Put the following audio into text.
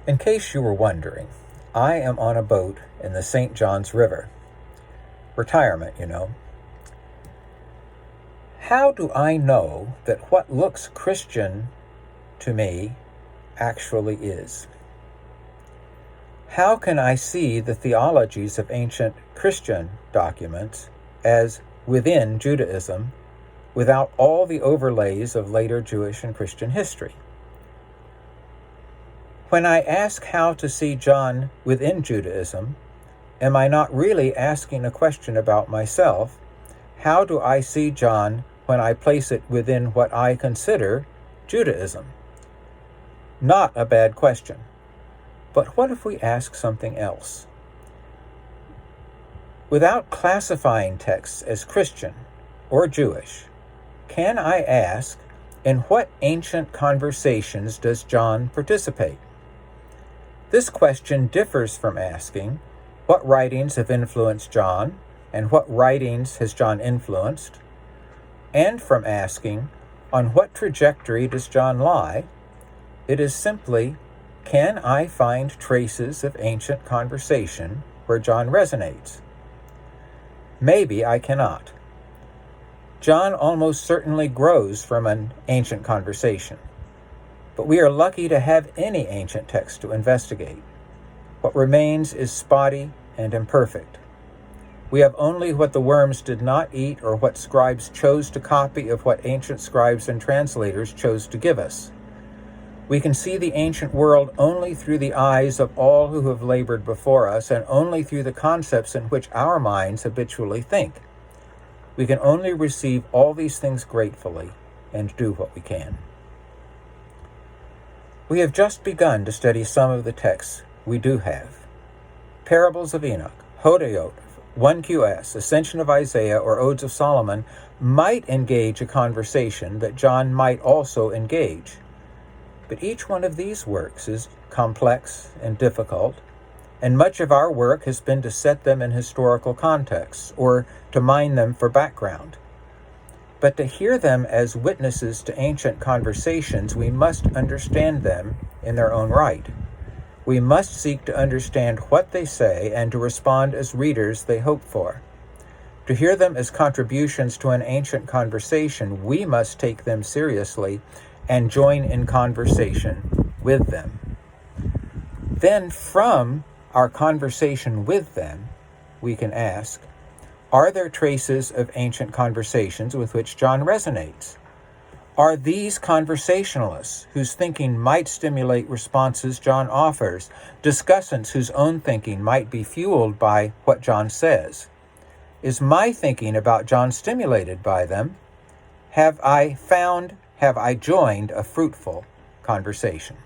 In case you were wondering, I am on a boat in the St. Johns River. Retirement, you know. How do I know that what looks Christian to me actually is? How can I see the theologies of ancient Christian documents as within Judaism without all the overlays of later Jewish and Christian history? When I ask how to see John within Judaism, am I not really asking a question about myself? How do I see John when I place it within what I consider Judaism? Not a bad question. But what if we ask something else? Without classifying texts as Christian or Jewish, can I ask, in what ancient conversations does John participate? This question differs from asking, what writings have influenced John, and what writings has John influenced? And from asking, on what trajectory does John lie? It is simply, can I find traces of ancient conversation where John resonates? Maybe I cannot. John almost certainly grows from an ancient conversation, but we are lucky to have any ancient text to investigate. What remains is spotty and imperfect. We have only what the worms did not eat or what scribes chose to copy of what ancient scribes and translators chose to give us. We can see the ancient world only through the eyes of all who have labored before us and only through the concepts in which our minds habitually think. We can only receive all these things gratefully and do what we can. We have just begun to study some of the texts we do have. Parables of Enoch, Hodayot, 1QS, Ascension of Isaiah, or Odes of Solomon might engage a conversation that John might also engage. But each one of these works is complex and difficult, and much of our work has been to set them in historical contexts or to mine them for background. But to hear them as witnesses to ancient conversations, we must understand them in their own right. We must seek to understand what they say and to respond as readers they hope for. To hear them as contributions to an ancient conversation, we must take them seriously and join in conversation with them. Then from our conversation with them, we can ask, are there traces of ancient conversations with which John resonates? Are these conversationalists whose thinking might stimulate responses John offers, discussants whose own thinking might be fueled by what John says? Is my thinking about John stimulated by them? Have I joined a fruitful conversation?